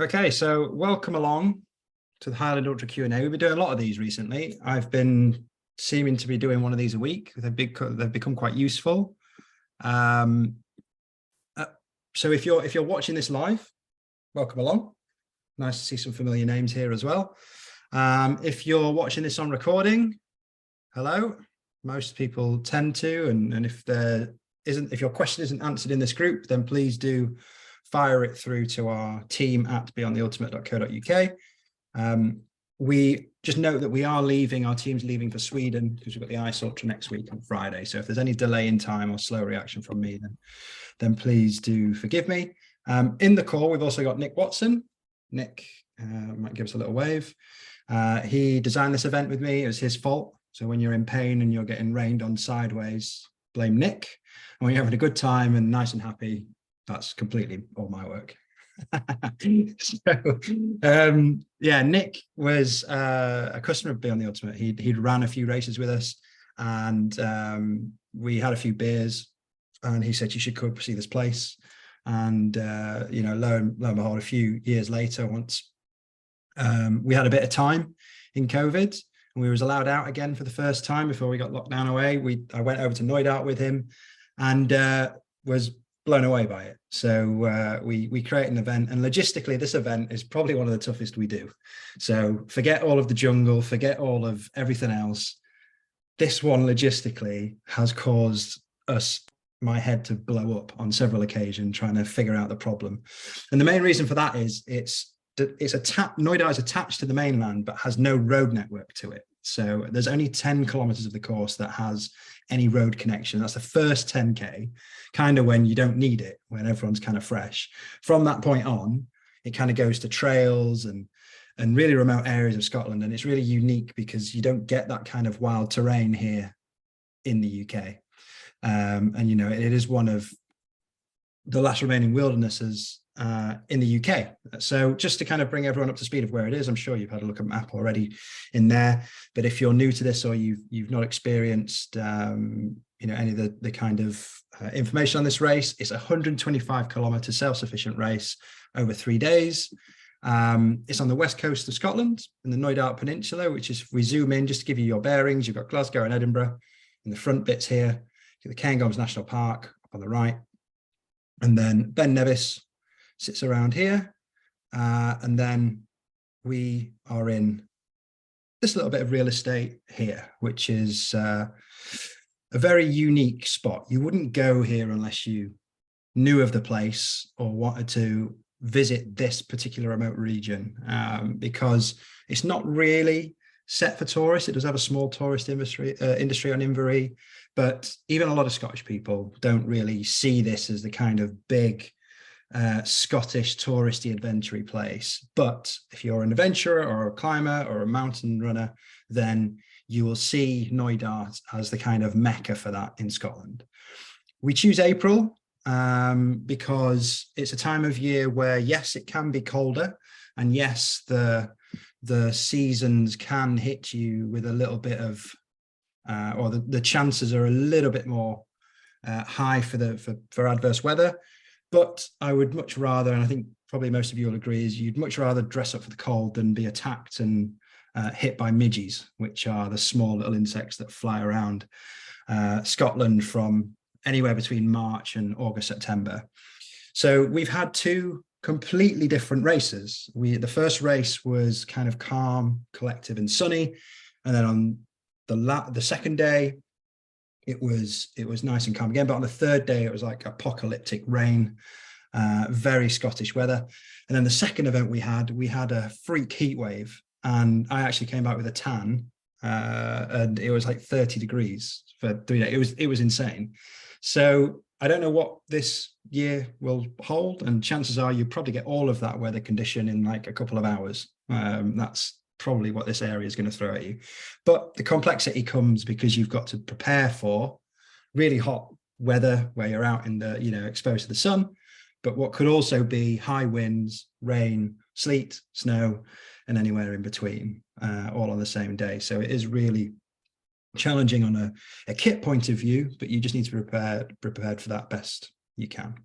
Okay, so welcome along to the Highland Ultra Q&A. We've been doing a lot of these recently. I've been seeming to be doing one of these a week. They've become quite useful. Um, so if you're watching this live, welcome along. Nice to see some familiar names here as well. If you're watching this on recording, hello. Most people tend to, and if your question isn't answered in this group, then please do fire it through to our team at beyondtheultimate.co.uk. We just note that our team's leaving for Sweden because we've got the Ice Ultra next week on Friday. So if there's any delay in time or slow reaction from me, then please do forgive me. In the call, we've also got Nick Watson. Nick might give us a little wave. He designed this event with me. It was his fault. So when you're in pain and you're getting rained on sideways, blame Nick. And when you're having a good time and nice and happy, that's completely all my work. Yeah, Nick was a customer of Beyond the Ultimate. He'd ran a few races with us, and we had a few beers, and he said you should come see this place. And lo and behold, a few years later, once we had a bit of time in COVID, and we was allowed out again for the first time before we got locked down away. I went over to Noidart with him, and was blown away by it. So we create an event, and logistically this event is probably one of the toughest we do. So forget all of the jungle, forget all of everything else. This one logistically has caused my head to blow up on several occasions trying to figure out the problem. And the main reason for that is Noidart is attached to the mainland but has no road network to it. So there's only 10 kilometers of the course that has any road connection. That's the first 10K, kind of when you don't need it, when everyone's kind of fresh. From that point on, it kind of goes to trails and really remote areas of Scotland. And it's really unique because you don't get that kind of wild terrain here in the UK. And, it is one of the last remaining wildernesses in the UK. So just to kind of bring everyone up to speed of where it is, I'm sure you've had a look at the map already in there, but if you're new to this or you've not experienced any of the kind of information on this race, it's a 125 kilometer self-sufficient race over 3 days. It's on the west coast of Scotland in the Noidart Peninsula, which is, if we zoom in just to give you your bearings, you've got Glasgow and Edinburgh in the front bits here, the Cairngorms National Park up on the right, and then Ben Nevis sits around here, and then we are in this little bit of real estate here, which is a very unique spot. You wouldn't go here unless you knew of the place or wanted to visit this particular remote region, because it's not really set for tourists. It does have a small tourist industry on Inverie, but even a lot of Scottish people don't really see this as the kind of big Scottish touristy adventure place. But if you're an adventurer or a climber or a mountain runner, then you will see Noidart as the kind of mecca for that in Scotland. We choose April because it's a time of year where, yes, it can be colder, and yes, the seasons can hit you with a little bit of or the chances are a little bit more high for adverse weather. But I would much rather, and I think probably most of you will agree, is you'd much rather dress up for the cold than be attacked and hit by midges, which are the small little insects that fly around Scotland from anywhere between March and August, September. So we've had two completely different races. The first race was kind of calm, collective and sunny. And then on the second day, it was nice and calm again, but on the third day it was like apocalyptic rain, very Scottish weather. And then the second event we had a freak heat wave, and I actually came back with a tan, and it was like 30 degrees for 3 days. It was insane. So I don't know what this year will hold, and chances are you probably get all of that weather condition in like a couple of hours. That's probably what this area is going to throw at you. But the complexity comes because you've got to prepare for really hot weather where you're out in the, exposed to the sun, but what could also be high winds, rain, sleet, snow, and anywhere in between, all on the same day. So it is really challenging on a kit point of view, but you just need to be prepared for that best you can.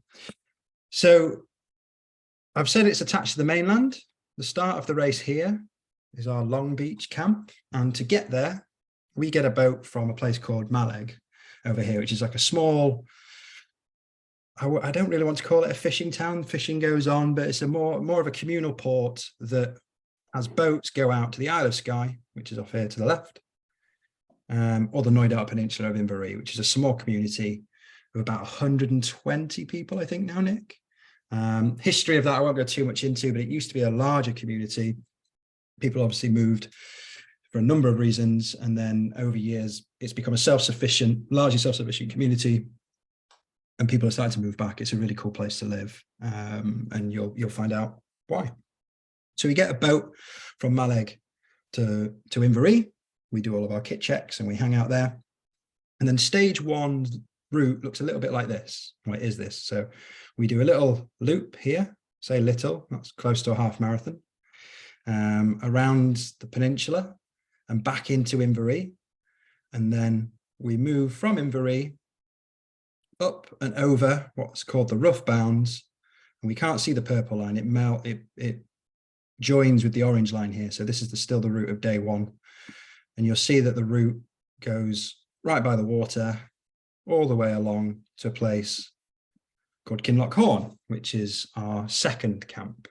So I've said it's attached to the mainland. The start of the race here is our Long Beach camp. And to get there, we get a boat from a place called Maleg over here, which is like a small, I don't really want to call it a fishing town. Fishing goes on, but it's a more of a communal port that has boats go out to the Isle of Skye, which is off here to the left, or the Knoydart Peninsula of Inverary, which is a small community of about 120 people, I think now, Nick. History of that I won't go too much into, but it used to be a larger community. People obviously moved for a number of reasons, and then over years it's become a largely self-sufficient community, and people are starting to move back. It's a really cool place to live, and you'll find out why. So we get a boat from Maleg to Inverary. We do all of our kit checks and we hang out there, and then stage one route looks a little bit like this. What is this? So we do a little loop here, say little, that's close to a half marathon, around the peninsula and back into Inverary. And then we move from Inverary up and over what's called the rough bounds. And we can't see the purple line. It joins with the orange line here. So this is still the route of day one. And you'll see that the route goes right by the water, all the way along to a place called Kinloch Horn, which is our second camp.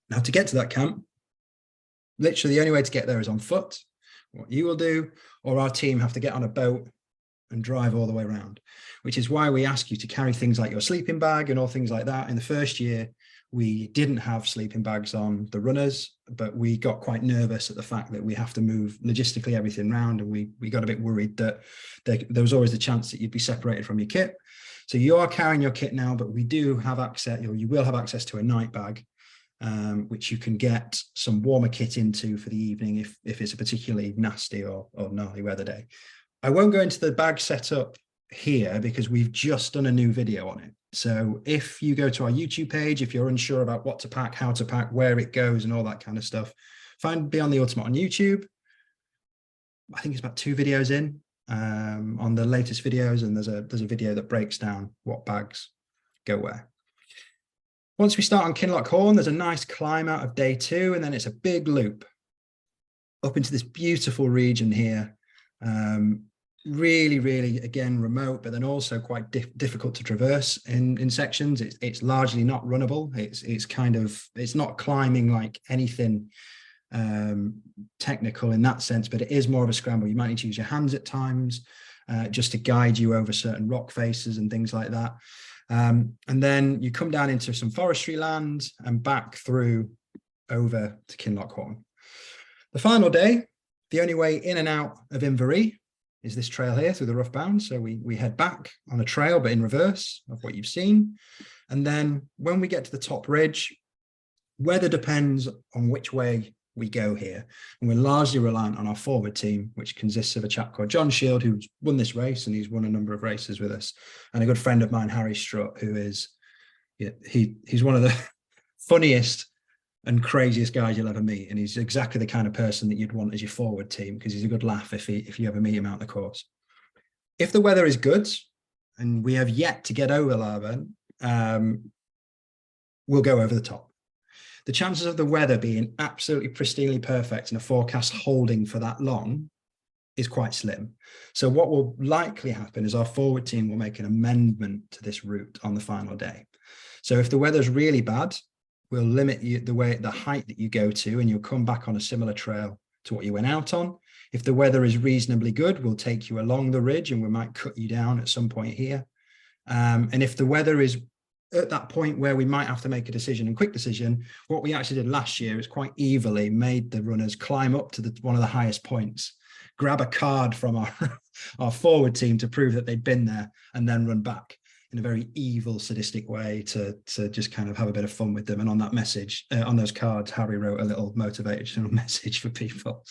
Now, to get to that camp, literally the only way to get there is on foot. What you will do, or our team have to get on a boat and drive all the way around, which is why we ask you to carry things like your sleeping bag and all things like that. In the first year, we didn't have sleeping bags on the runners, but we got quite nervous at the fact that we have to move logistically everything around, and we got a bit worried that there was always the chance that you'd be separated from your kit. So you are carrying your kit now, but we do have access, or you will have access to a night bag, which you can get some warmer kit into for the evening if it's a particularly nasty or gnarly weather day. I won't go into the bag setup here because we've just done a new video on it. So if you go to our YouTube page, if you're unsure about what to pack, how to pack, where it goes and all that kind of stuff, find Beyond the Ultimate on YouTube. I think it's about 2 videos in on the latest videos, and there's a video that breaks down what bags go where. Once we start on Kinloch Horn, there's a nice climb out of day 2, and then it's a big loop up into this beautiful region here. Really, again, remote, but then also quite difficult to traverse in sections. It's largely not runnable. It's not climbing like anything technical in that sense, but it is more of a scramble. You might need to use your hands at times just to guide you over certain rock faces and things like that. And then you come down into some forestry land and back through over to Kinloch Horn. The final day, the only way in and out of Inverary is this trail here through the rough bounds. So we head back on a trail, but in reverse of what you've seen. And then when we get to the top ridge, weather depends on which way we go here. And we're largely reliant on our forward team, which consists of a chap called John Shield, who's won this race, and he's won a number of races with us. And a good friend of mine, Harry Strutt, who is, he's one of the funniest and craziest guys you'll ever meet, and he's exactly the kind of person that you'd want as your forward team, because he's a good laugh if you ever meet him out on the course. If the weather is good, and we have yet to get over Laban, we'll go over the top. The chances of the weather being absolutely pristinely perfect and a forecast holding for that long is quite slim. So what will likely happen is our forward team will make an amendment to this route on the final day. So if the weather's really bad, we'll limit the height that you go to, and you'll come back on a similar trail to what you went out on. If the weather is reasonably good, we'll take you along the ridge, and we might cut you down at some point here. And if the weather is at that point where we might have to make a decision, and quick decision, what we actually did last year is quite evilly made the runners climb up to one of the highest points, grab a card from our forward team to prove that they'd been there, and then run back in a very evil, sadistic way to just kind of have a bit of fun with them. And on that message, on those cards, Harry wrote a little motivational message for people.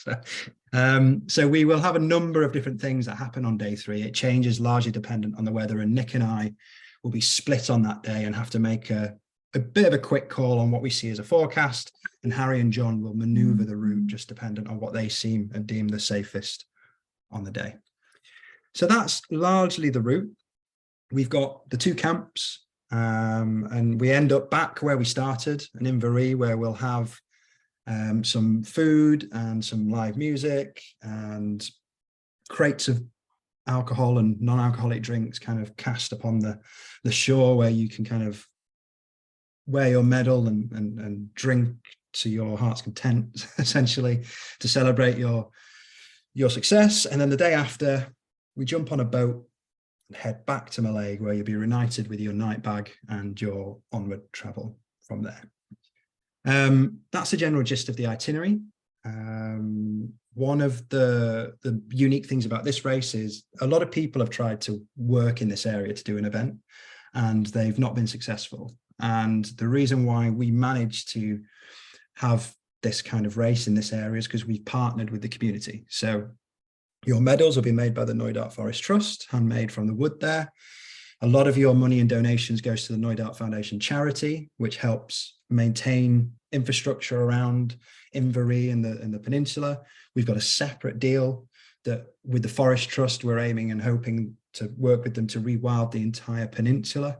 So we will have a number of different things that happen on day 3. It changes largely dependent on the weather, and Nick and I will be split on that day and have to make a bit of a quick call on what we see as a forecast, and Harry and John will maneuver the route just dependent on what they seem and deem the safest on the day. So that's largely the route. We've got the 2 camps And we end up back where we started, in Inverary, where we'll have some food and some live music and crates of alcohol and non-alcoholic drinks kind of cast upon the shore, where you can kind of wear your medal and drink to your heart's content, essentially, to celebrate your success. And then the day after, we jump on a boat and head back to Mallaig, where you'll be reunited with your night bag and your onward travel from there. That's the general gist of the itinerary. One of the unique things about this race is a lot of people have tried to work in this area to do an event, and they've not been successful. And the reason why we managed to have this kind of race in this area is because we've partnered with the community. So your medals will be made by the Knoydart Forest Trust, handmade from the wood there. A lot of your money and donations goes to the Knoydart Foundation charity, which helps maintain infrastructure around Inverary and the peninsula. We've got a separate deal that with the Forest Trust, we're aiming and hoping to work with them to rewild the entire peninsula,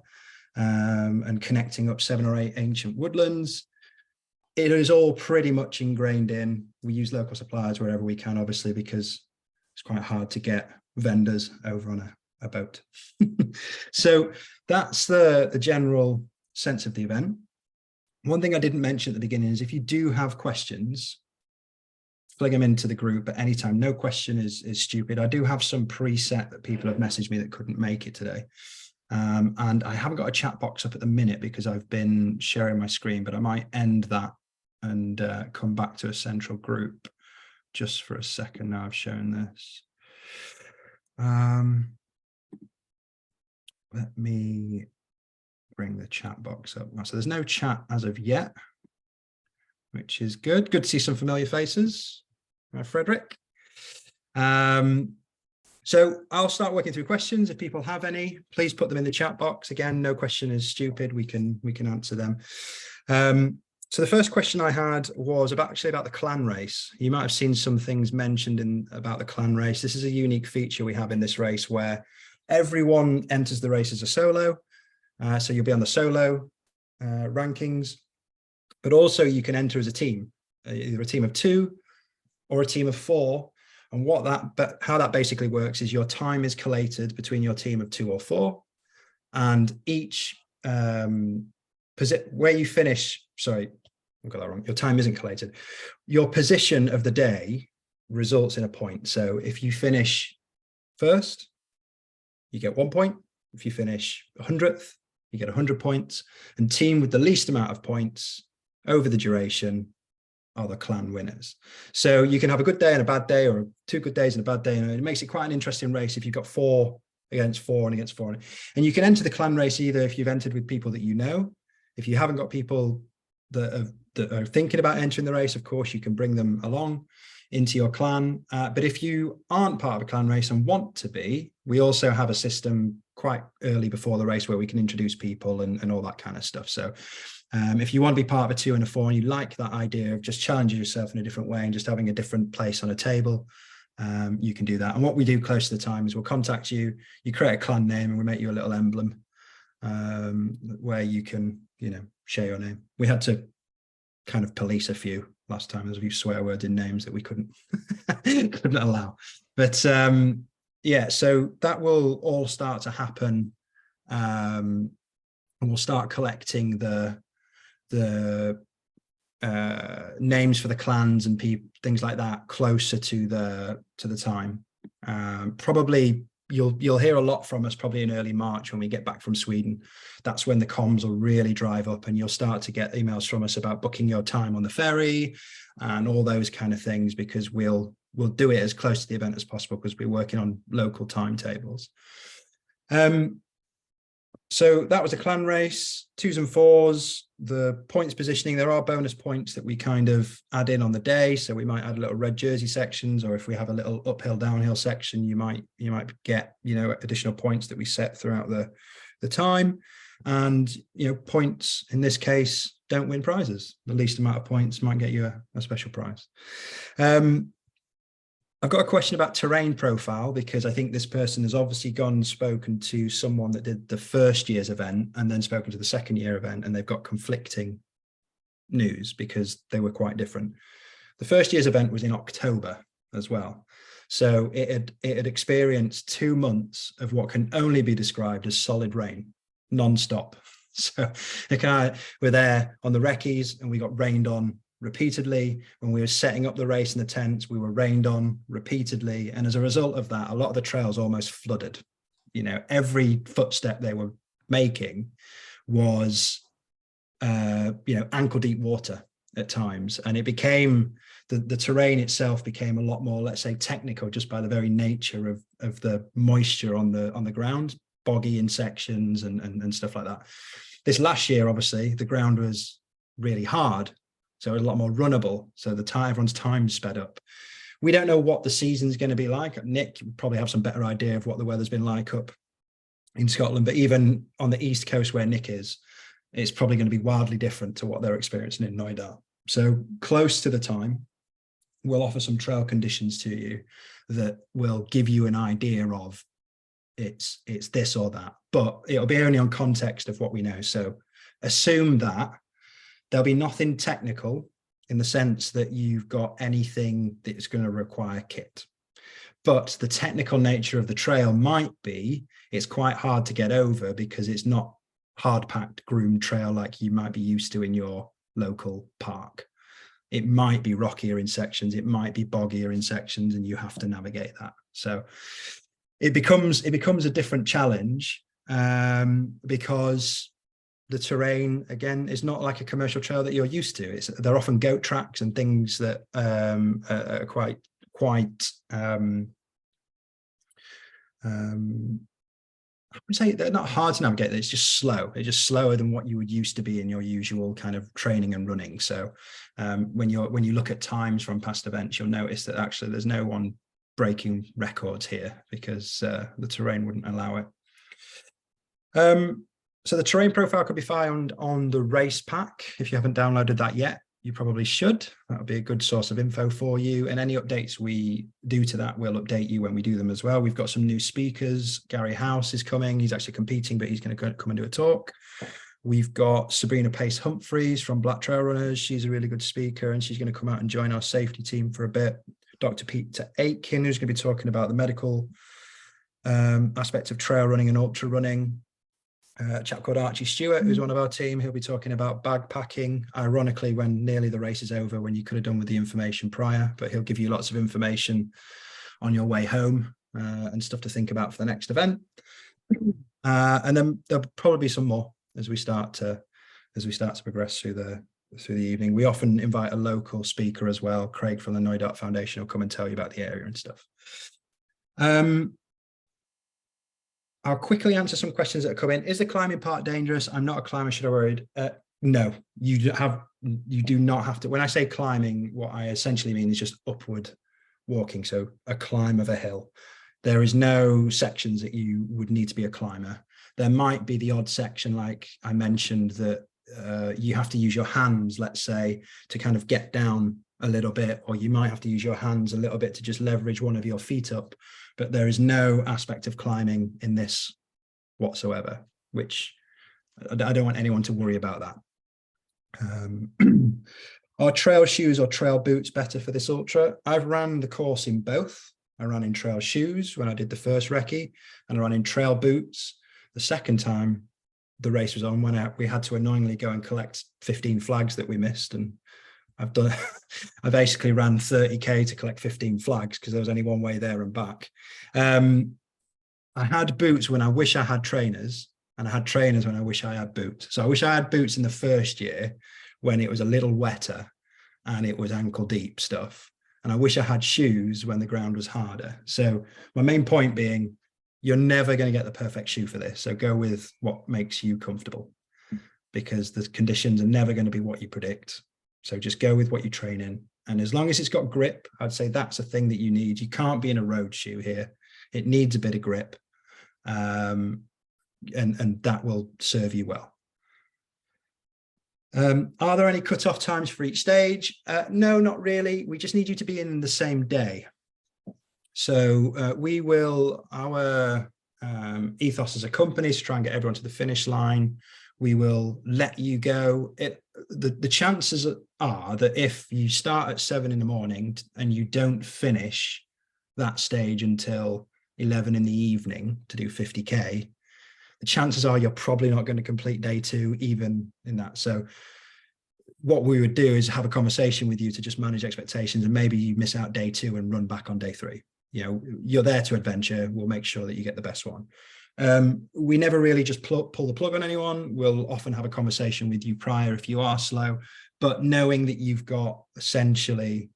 and connecting up 7 or 8 ancient woodlands. It is all pretty much ingrained in. We use local suppliers wherever we can, obviously, because it's quite hard to get vendors over on a boat. So that's the general sense of the event. One thing I didn't mention at the beginning is if you do have questions, fling them into the group at any time. No question is stupid. I do have some preset that people have messaged me that couldn't make it today. And I haven't got a chat box up at the minute because I've been sharing my screen, but I might end that and come back to a central group just for a second. Now I've shown this. Let me bring the chat box up. So there's no chat as of yet, which is good. Good to see some familiar faces. Frederick. So I'll start working through questions. If people have any, please put them in the chat box. Again, no question is stupid. We can answer them. So the first question I had was actually about the clan race. You might have seen some things mentioned about the clan race. This is a unique feature we have in this race where everyone enters the race as a solo. So you'll be on the solo rankings, but also you can enter as a team, either a team of 2 or a team of 4. And how that basically works is your time is collated between your team of 2 or 4, and each where you finish, sorry, I got that wrong. Your time isn't collated. Your position of the day results in a point. So if you finish first, you get 1 point. If you finish 100th, you get 100 points. And team with the least amount of points over the duration are the clan winners. So you can have a good day and a bad day, or 2 good days and a bad day, and it makes it quite an interesting race if you've got 4 against 4 and against 4. And you can enter the clan race either if you've entered with people that you know. If you haven't got people that are thinking about entering the race, of course, you can bring them along into your clan. But if you aren't part of a clan race and want to be, we also have a system quite early before the race where we can introduce people and all that kind of stuff. So if you want to be part of a 2 and a 4 and you like that idea of just challenging yourself in a different way and just having a different place on a table, you can do that. And what we do close to the time is we'll contact you, you create a clan name, and we make you a little emblem where you can, share your name. We had to kind of police a few last time. There's a few swear words in names that we couldn't allow. But yeah, so that will all start to happen, and we'll start collecting the names for the clans and things like that closer to the time. Probably you'll hear a lot from us probably in early March when we get back from Sweden. That's when the comms will really drive up, and you'll start to get emails from us about booking your time on the ferry and all those kind of things, because we'll do it as close to the event as possible because we're working on local timetables. So that was a clan race, 2s and 4s. The points positioning, there are bonus points that we kind of add in on the day. So we might add a little red jersey sections, or if we have a little uphill, downhill section, you might get, additional points that we set throughout the time. And, points in this case don't win prizes. The least amount of points might get you a special prize. I've got a question about terrain profile, because I think this person has obviously gone and spoken to someone that did the first year's event and then spoken to the second year event, and they've got conflicting news because they were quite different. The first year's event was in October as well. So it had experienced 2 months of what can only be described as solid rain, non-stop. So we're there on the recce's and we got rained on repeatedly. When we were setting up the race in the tents, we were rained on repeatedly. And as a result of that, a lot of the trails almost flooded. You know, every footstep they were making was, ankle deep water at times. And it became, the terrain itself became a lot more, let's say, technical, just by the very nature of the moisture on the ground, boggy in sections and stuff like that. This last year, obviously, the ground was really hard, so a lot more runnable. So everyone's time sped up. We don't know what the season's going to be like. Nick, you probably have some better idea of what the weather's been like up in Scotland, but even on the east coast where Nick is, it's probably going to be wildly different to what they're experiencing in Knoydart. So close to the time, we'll offer some trail conditions to you that will give you an idea of it's this or that, but it'll be only on context of what we know. So assume that there'll be nothing technical in the sense that you've got anything that's going to require kit. But the technical nature of the trail might be, it's quite hard to get over because it's not hard-packed, groomed trail like you might be used to in your local park. It might be rockier in sections, it might be boggier in sections, and you have to navigate that. So it becomes a different challenge because the terrain, again, is not like a commercial trail that you're used to. They're often goat tracks and things that are quite I would say they're not hard to navigate. It's just slow. It's just slower than what you would used to be in your usual kind of training and running. So when you look at times from past events, you'll notice that actually there's no one breaking records here because the terrain wouldn't allow it. So the terrain profile could be found on the race pack. If you haven't downloaded that yet, you probably should. That would be a good source of info for you. And any updates we do to that, we'll update you when we do them as well. We've got some new speakers. Gary House is coming. He's actually competing, but he's going to come and do a talk. We've got Sabrina Pace Humphreys from Black Trail Runners. She's a really good speaker, and she's going to come out and join our safety team for a bit. Dr. Peter Aitken, who's going to be talking about the medical aspect of trail running and ultra running. A chap called Archie Stewart, who's one of our team, he'll be talking about bag packing, ironically, when nearly the race is over, when you could have done with the information prior, but he'll give you lots of information on your way home and stuff to think about for the next event. And then there'll probably be some more as we start to progress through the evening. We often invite a local speaker as well. Craig from the Knoydart Foundation will come and tell you about the area and stuff. I'll quickly answer some questions that have come in. Is the climbing part dangerous? I'm not a climber, should I worried? No, you do not have to. When I say climbing, what I essentially mean is just upward walking. So a climb of a hill. There is no sections that you would need to be a climber. There might be the odd section, like I mentioned, that you have to use your hands, let's say, to kind of get down a little bit, or you might have to use your hands a little bit to just leverage one of your feet up. But there is no aspect of climbing in this whatsoever, which I don't want anyone to worry about that. Are trail shoes or trail boots better for this ultra? I've ran the course in both. I ran in trail shoes when I did the first recce, and I ran in trail boots the second time the race was on, when we had to annoyingly go and collect 15 flags that we missed. And I basically ran 30k to collect 15 flags because there was only one way there and back. I had boots when I wish I had trainers, and I had trainers when I wish I had boots. So I wish I had boots in the first year when it was a little wetter and it was ankle deep stuff. And I wish I had shoes when the ground was harder. So my main point being, you're never going to get the perfect shoe for this. So go with what makes you comfortable, because the conditions are never going to be what you predict. So just go with what you train in. And as long as it's got grip, I'd say that's a thing that you need. You can't be in a road shoe here. It needs a bit of grip. And that will serve you well. Are there any cut-off times for each stage? No, not really. We just need you to be in the same day. So our ethos as a company is to try and get everyone to the finish line. We will let you go. The chances are that if you start at 7 in the morning and you don't finish that stage until 11 in the evening to do 50K, the chances are you're probably not going to complete day 2 even in that. So what we would do is have a conversation with you to just manage expectations, and maybe you miss out day 2 and run back on day 3. You know, you're there to adventure. We'll make sure that you get the best one. We never really just pull the plug on anyone. We'll often have a conversation with you prior if you are slow, but knowing that you've got essentially,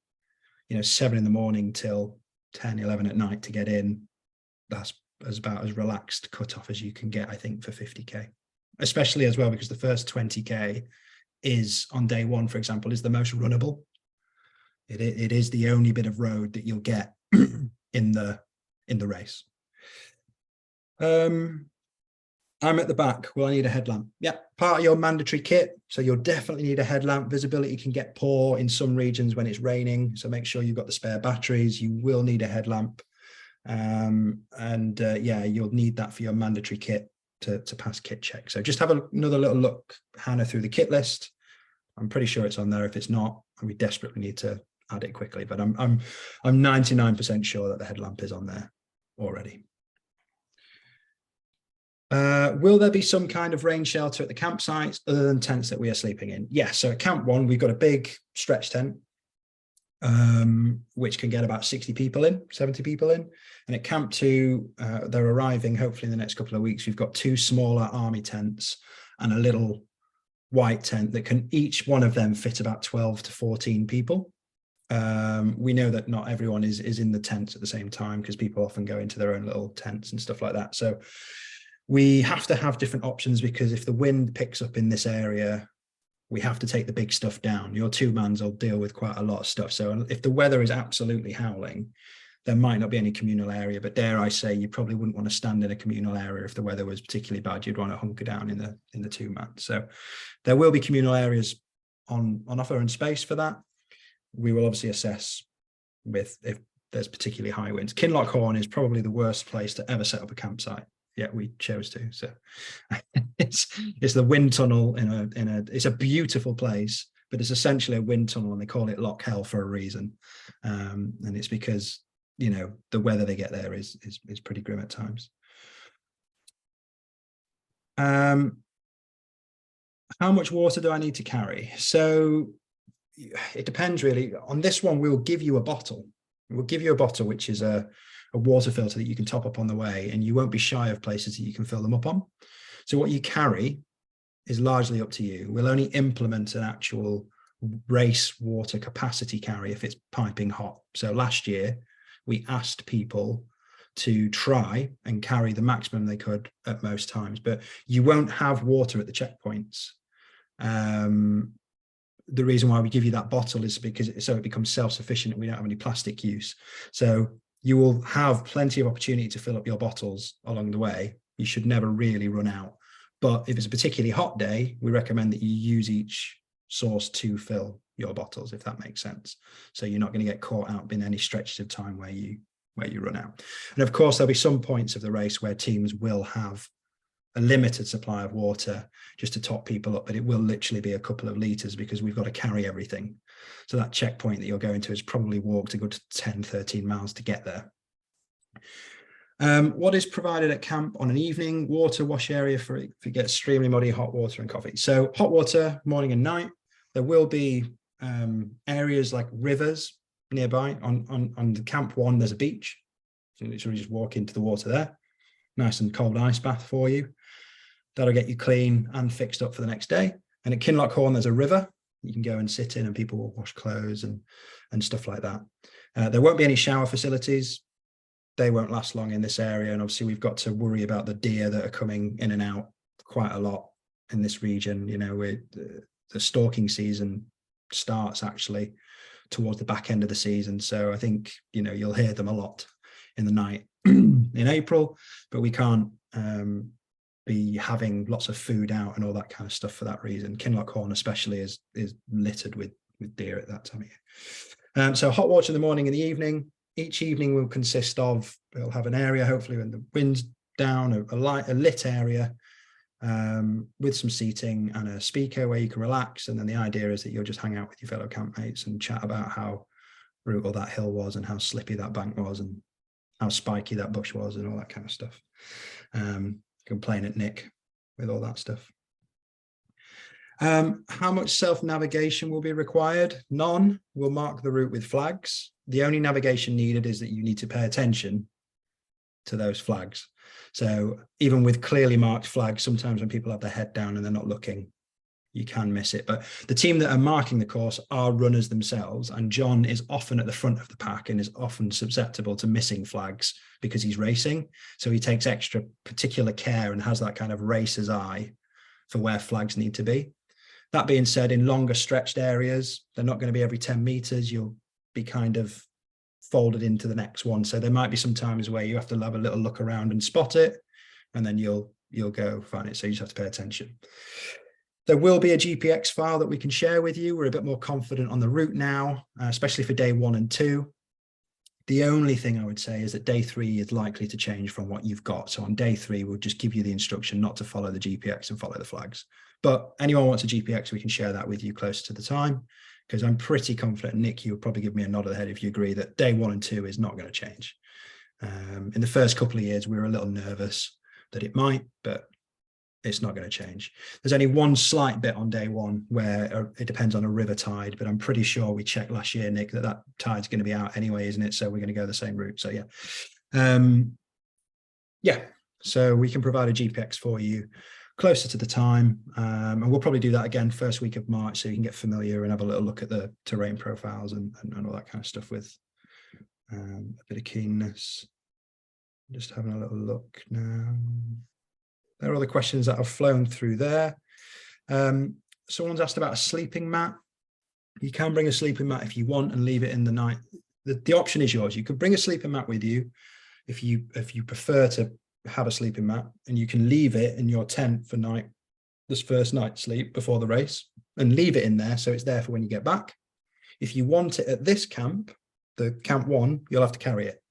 7 in the morning till 10, 11 at night to get in, that's about as relaxed cutoff as you can get, I think, for 50K, especially as well, because the first 20K is on day 1, for example, is the most runnable. It is the only bit of road that you'll get in the race. I'm at the back. Will I need a headlamp? Yeah, part of your mandatory kit. So you'll definitely need a headlamp. Visibility can get poor in some regions when it's raining. So make sure you've got the spare batteries. You will need a headlamp. Yeah, you'll need that for your mandatory kit to pass kit check. So just have another little look, Hannah, through the kit list. I'm pretty sure it's on there. If it's not, we desperately need to add it quickly, but I'm 99% sure that the headlamp is on there already. Will there be some kind of rain shelter at the campsites other than tents that we are sleeping in? Yes. So at Camp 1, we've got a big stretch tent, which can get about 60 people in, 70 people in. And at Camp 2, they're arriving hopefully in the next couple of weeks. We've got 2 smaller army tents and a little white tent that can, each one of them, fit about 12 to 14 people. We know that not everyone is in the tents at the same time, because people often go into their own little tents and stuff like that. So we have to have different options, because if the wind picks up in this area, we have to take the big stuff down. Your 2-mans will deal with quite a lot of stuff. So if the weather is absolutely howling, there might not be any communal area, but dare I say, you probably wouldn't want to stand in a communal area if the weather was particularly bad. You'd want to hunker down in the 2-man. So there will be communal areas on offer and space for that. We will obviously assess if there's particularly high winds. Kinloch Horn is probably the worst place to ever set up a campsite. Yeah, we chose to. So it's the wind tunnel it's a beautiful place, but it's essentially a wind tunnel, and they call it Loch Hell for a reason. And it's because, the weather they get there is pretty grim at times. How much water do I need to carry? So it depends really. On this one, we'll give you a bottle. We'll give you a bottle, which is a water filter that you can top up on the way, and you won't be shy of places that you can fill them up on. So what you carry is largely up to you. We'll only implement an actual race water capacity carry if it's piping hot. So last year, we asked people to try and carry the maximum they could at most times, but you won't have water at the checkpoints. The reason why we give you that bottle is because it becomes self-sufficient and we don't have any plastic use. So you will have plenty of opportunity to fill up your bottles along the way. You should never really run out. But if it's a particularly hot day, we recommend that you use each source to fill your bottles, if that makes sense. So you're not going to get caught out in any stretches of time where you run out. And of course, there'll be some points of the race where teams will have a limited supply of water just to top people up, but it will literally be a couple of litres because we've got to carry everything. So that checkpoint that you're going to is probably walked a good 10, 13 miles to get there. What is provided at camp on an evening? Water, wash area for if you get extremely muddy, hot water and coffee. So hot water, morning and night. There will be areas like rivers nearby. On the Camp 1, there's a beach. So you literally just walk into the water there. Nice and cold ice bath for you. That'll get you clean and fixed up for the next day. And at Kinloch Horn, there's a river you can go and sit in, and people will wash clothes and stuff like that. There won't be any shower facilities. They won't last long in this area. And obviously we've got to worry about the deer that are coming in and out quite a lot in this region. The stalking season starts actually towards the back end of the season. So I think, you'll hear them a lot in the night in April, but we can't be having lots of food out and all that kind of stuff for that reason. Kinloch Horn especially is littered with deer at that time of year. So hot water in the morning and the evening. each evening will consist of, we'll have an area, hopefully when the wind's down, a lit area with some seating and a speaker where you can relax. And then the idea is that you'll just hang out with your fellow campmates and chat about how brutal that hill was and how slippy that bank was and how spiky that bush was and all that kind of stuff. Complain at Nick with all that stuff. How much self-navigation will be required? None. We'll mark the route with flags. The only navigation needed is that you need to pay attention to those flags. So even with clearly marked flags, sometimes when people have their head down and they're not looking, you can miss it. But the team that are marking the course are runners themselves, and John is often at the front of the pack and is often susceptible to missing flags because he's racing. So he takes extra particular care and has that kind of racer's eye for where flags need to be. That being said, in longer stretched areas, they're not going to be every 10 meters. You'll be kind of folded into the next one. So there might be some times where you have to have a little look around and spot it, and then you'll go find it. So you just have to pay attention. There will be a GPX file that we can share with you. We're a bit more confident on the route now, especially for day 1 and 2. The only thing I would say is that day 3 is likely to change from what you've got. So on day 3, we'll just give you the instruction not to follow the GPX and follow the flags. But anyone wants a GPX, we can share that with you closer to the time, because I'm pretty confident, Nick, you'll probably give me a nod of the head if you agree that day 1 and 2 is not going to change. In the first couple of years, we were a little nervous that it might, but it's not going to change. There's only one slight bit on day 1 where it depends on a river tide, but I'm pretty sure we checked last year, Nick, that tide's going to be out anyway, isn't it? So we're going to go the same route. So yeah. So we can provide a GPX for you closer to the time. And we'll probably do that again first week of March, so you can get familiar and have a little look at the terrain profiles and all that kind of stuff with a bit of keenness. Just having a little look now. There are all the questions that have flown through there. Someone's asked about a sleeping mat. You can bring a sleeping mat if you want and leave it in the night. The option is yours. You could bring a sleeping mat with you if you prefer to have a sleeping mat, and you can leave it in your tent for this first night's sleep before the race, and leave it in there so it's there for when you get back. If you want it at this camp, the camp 1, you'll have to carry it.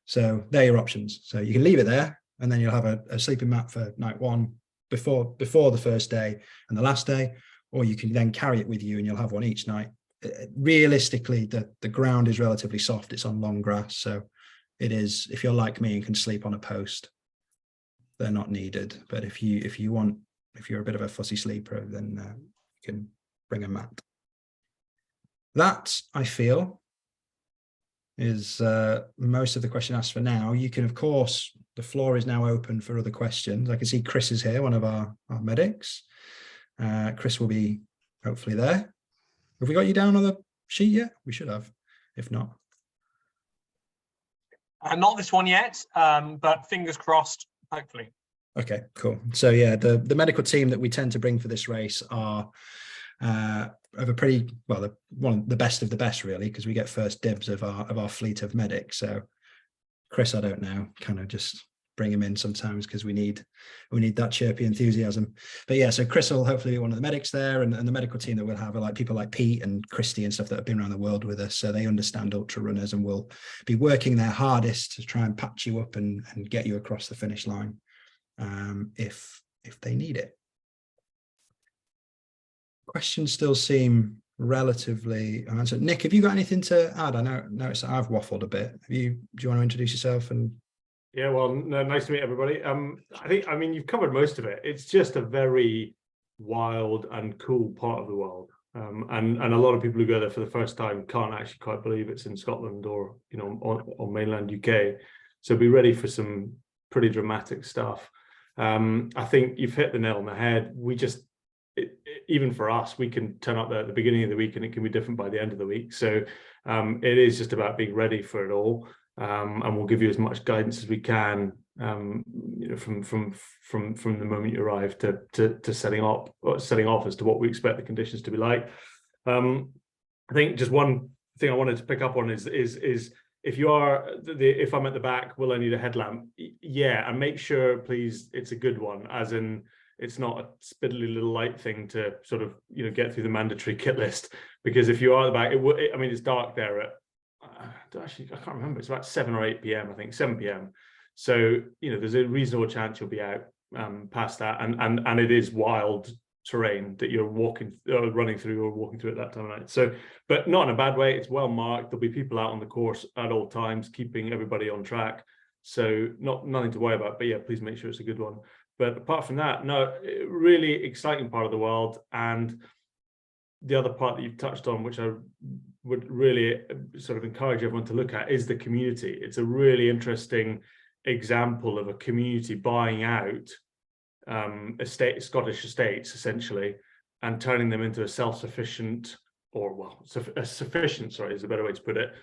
So they're your options. So you can leave it there, and then you'll have a sleeping mat for night 1 before the first day and the last day, or you can then carry it with you and you'll have one each night. Realistically, the ground is relatively soft. It's on long grass, so it is, if you're like me and can sleep on a post, they're not needed. But if you're a bit of a fussy sleeper, then you can bring a mat. That, I feel, is most of the question asked for now. You can, of course, the floor is now open for other questions. I can see Chris is here, one of our medics. Chris will be hopefully there. Have we got you down on the sheet yet? We should have, if not. Not this one yet, but fingers crossed, hopefully. Okay, cool. So yeah, the medical team that we tend to bring for this race are of a pretty, well, one of the best of the best, really, because we get first dibs of our fleet of medics. So Chris, I don't know, kind of just bring him in sometimes because we need that chirpy enthusiasm. But yeah, so Chris will hopefully be one of the medics there, and the medical team that we'll have are like people like Pete and Christy and stuff that have been around the world with us, so they understand ultra runners and will be working their hardest to try and patch you up and get you across the finish line if they need it. Questions still seem relatively unanswered. Nick, have you got anything to add? I noticed that I've waffled a bit. Do you want to introduce yourself? And yeah, well, no, nice to meet everybody. I mean, you've covered most of it. It's just a very wild and cool part of the world. And a lot of people who go there for the first time can't actually quite believe it's in Scotland or, you know, on mainland UK. So be ready for some pretty dramatic stuff. I think you've hit the nail on the head. Even for us, we can turn up there at the beginning of the week and it can be different by the end of the week. So it is just about being ready for it all. And we'll give you as much guidance as we can, you know, from the moment you arrive to setting off as to what we expect the conditions to be like. I think just one thing I wanted to pick up on is if I'm at the back, will I need a headlamp? Yeah, and make sure, please, it's a good one, as in it's not a spiddly little light thing to sort of, you know, get through the mandatory kit list. Because if you are at the back, I mean, it's dark there at actually, I can't remember. It's about 7 or 8 p.m. I think 7 p.m. So there's a reasonable chance you'll be out past that, and it is wild terrain that you're running through or walking through at that time of night. So, but not in a bad way. It's well marked. There'll be people out on the course at all times, keeping everybody on track. So nothing to worry about. But yeah, please make sure it's a good one. But apart from that, no, really exciting part of the world. And the other part that you've touched on, which I would really sort of encourage everyone to look at, is the community. It's a really interesting example of a community buying out Scottish estates, essentially, and turning them into a self-sufficient, or a sufficient, sorry, is a better way to put it,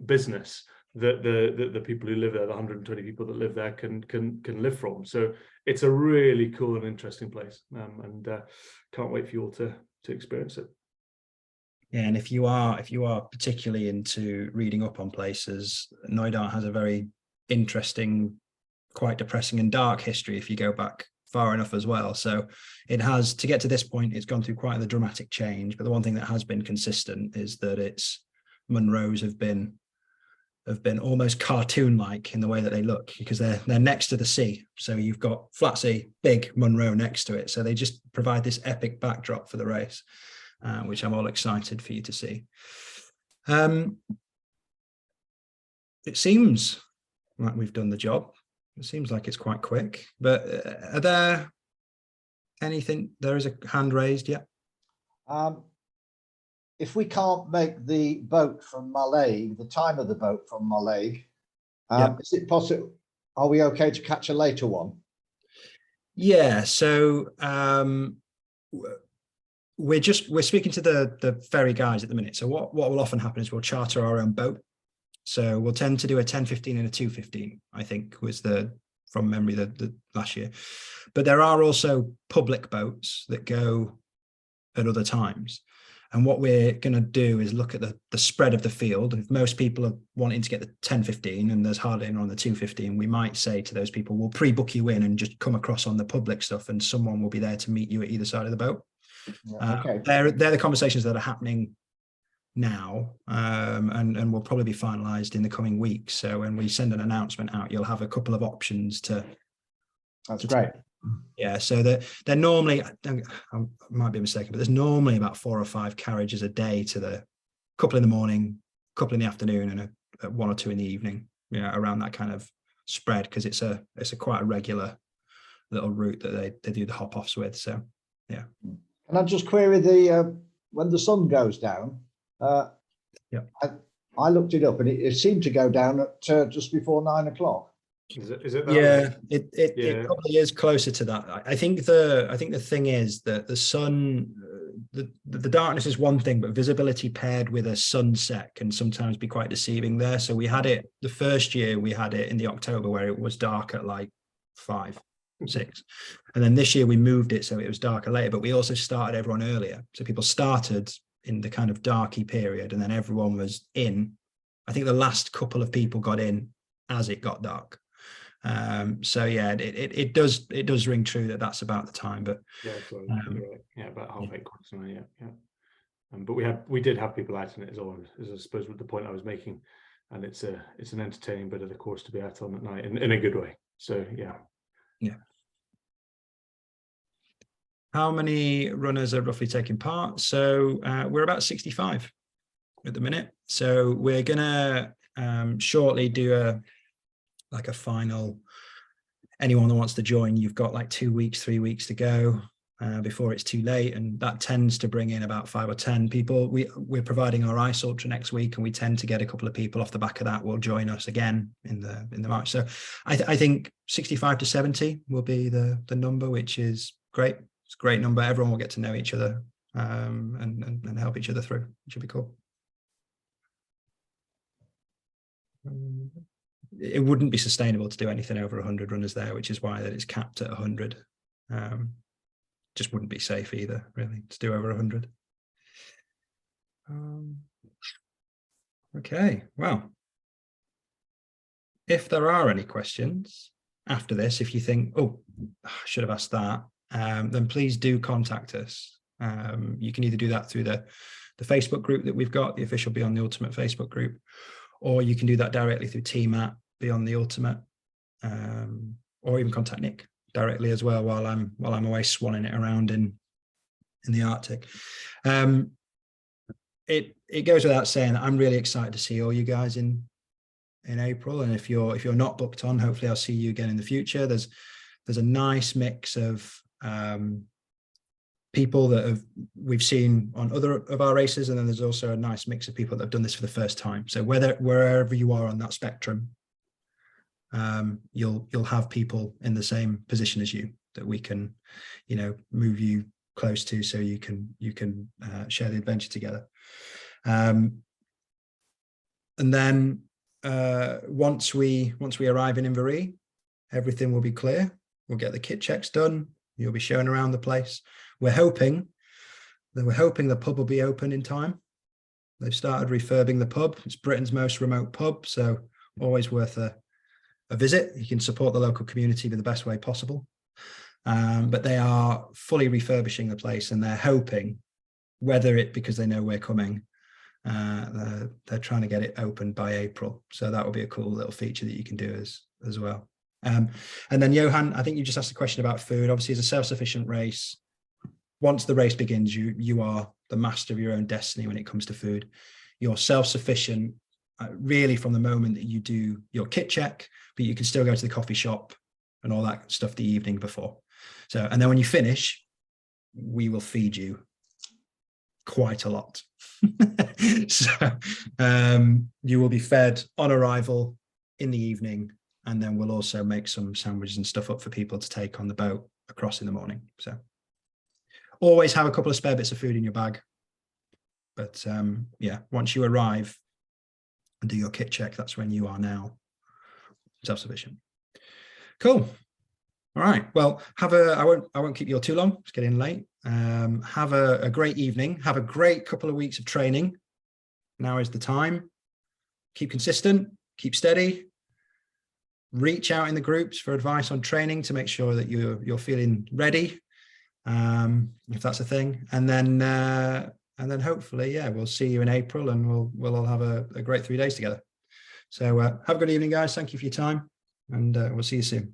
business that the people who live there, the 120 people that live there, can live from. So it's a really cool and interesting place, and can't wait for you all to experience it. Yeah, and if you are particularly into reading up on places, Knoydart has a very interesting, quite depressing and dark history if you go back far enough as well. So it has, to get to this point, it's gone through quite the dramatic change. But the one thing that has been consistent is that its Munros have been almost cartoon-like in the way that they look, because they're next to the sea. So you've got flat sea, big Munro next to it. So they just provide this epic backdrop for the race, which I'm all excited for you to see. It seems like we've done the job. It seems like it's quite quick, but are there anything? There is a hand raised, yeah. If we can't make the boat from Mallaig, the time of the boat from Mallaig, is it possible? Are we okay to catch a later one? Yeah. So we're speaking to the ferry guys at the minute. So what will often happen is we'll charter our own boat. So we'll tend to do a 10:15 and a 2:15, I think was from memory, the last year. But there are also public boats that go at other times. And what we're going to do is look at the spread of the field. And if most people are wanting to get the 10:15 and there's hardly anyone on the 2:15, we might say to those people, we'll pre-book you in and just come across on the public stuff, and someone will be there to meet you at either side of the boat. Yeah, okay. They're the conversations that are happening now, and will probably be finalized in the coming weeks. So when we send an announcement out, you'll have a couple of options to. That's great. Yeah, so they're normally, I might be mistaken, but there's normally about 4 or 5 carriages a day to the couple in the morning, couple in the afternoon, and 1 or 2 in the evening. Yeah, around that kind of spread, because it's a quite a regular little route that they do the hop offs with. So yeah. Can I just query when the sun goes down? Yeah, I looked it up, and it seemed to go down at just before 9 o'clock. Is it that? Yeah, it probably is closer to that. I think the thing is that the sun, the darkness is one thing, but visibility paired with a sunset can sometimes be quite deceiving there. So we had it the first year, we had it in the October where it was dark at like 5, 6, and then this year we moved it so it was darker later. But we also started everyone earlier, so people started in the kind of darky period, and then everyone was in. I think the last couple of people got in as it got dark. So yeah, it does ring true that that's about the time. But yeah, yeah, about half 8 o'clock. Yeah. But we did have people out in it, is I suppose the point I was making, and it's an entertaining bit of the course to be out on at night in a good way. So yeah. How many runners are roughly taking part? So we're about 65 at the minute. So we're gonna shortly do a final. Anyone that wants to join, you've got like 2 weeks, 3 weeks to go before it's too late, and that tends to bring in about 5 or 10 people. We're providing our Ice Ultra next week, and we tend to get a couple of people off the back of that will join us again in the March. So I think 65 to 70 will be the number, which is great. It's a great number. Everyone will get to know each other and help each other through, which will be cool. It wouldn't be sustainable to do anything over 100 runners there, which is why that it's capped at 100. Just wouldn't be safe either, really, to do over 100. Okay, well, if there are any questions after this, if you think, oh, I should have asked that, then please do contact us. You can either do that through the Facebook group that we've got, the official Beyond the Ultimate Facebook group, or you can do that directly through Team @ Beyond the Ultimate, or even contact Nick directly as well while I'm away swanning it around in the Arctic. It goes without saying that I'm really excited to see all you guys in April, and if you're not booked on, hopefully I'll see you again in the future. There's a nice mix of people that we've seen on other of our races, and then there's also a nice mix of people that have done this for the first time. So wherever you are on that spectrum, you'll have people in the same position as you that we can, move you close to, so you can share the adventure together. And then once we arrive in Inverary, everything will be clear. We'll get the kit checks done. You'll be shown around the place. We're hoping the pub will be open in time. They've started refurbing the pub. It's Britain's most remote pub, so always worth a visit. You can support the local community in the best way possible. But they are fully refurbishing the place, and they're hoping, whether it because they know we're coming, they're trying to get it open by April. So that will be a cool little feature that you can do as well. And then Johan, I think you just asked a question about food. Obviously, it's a self-sufficient race. Once the race begins, you are the master of your own destiny when it comes to food. You're self-sufficient really from the moment that you do your kit check, but you can still go to the coffee shop and all that stuff the evening before. So, and then when you finish, we will feed you quite a lot. So you will be fed on arrival in the evening, and then we'll also make some sandwiches and stuff up for people to take on the boat across in the morning. So always have a couple of spare bits of food in your bag. But yeah, once you arrive and do your kit check, that's when you are now self-sufficient. Cool. All right. Well, I won't keep you all too long. It's getting late. Have a great evening. Have a great couple of weeks of training. Now is the time. Keep consistent, keep steady. Reach out in the groups for advice on training to make sure that you're feeling ready, if that's a thing. And then hopefully, yeah, we'll see you in April, and we'll all have a great 3 days together. So have a good evening, guys. Thank you for your time, and we'll see you soon.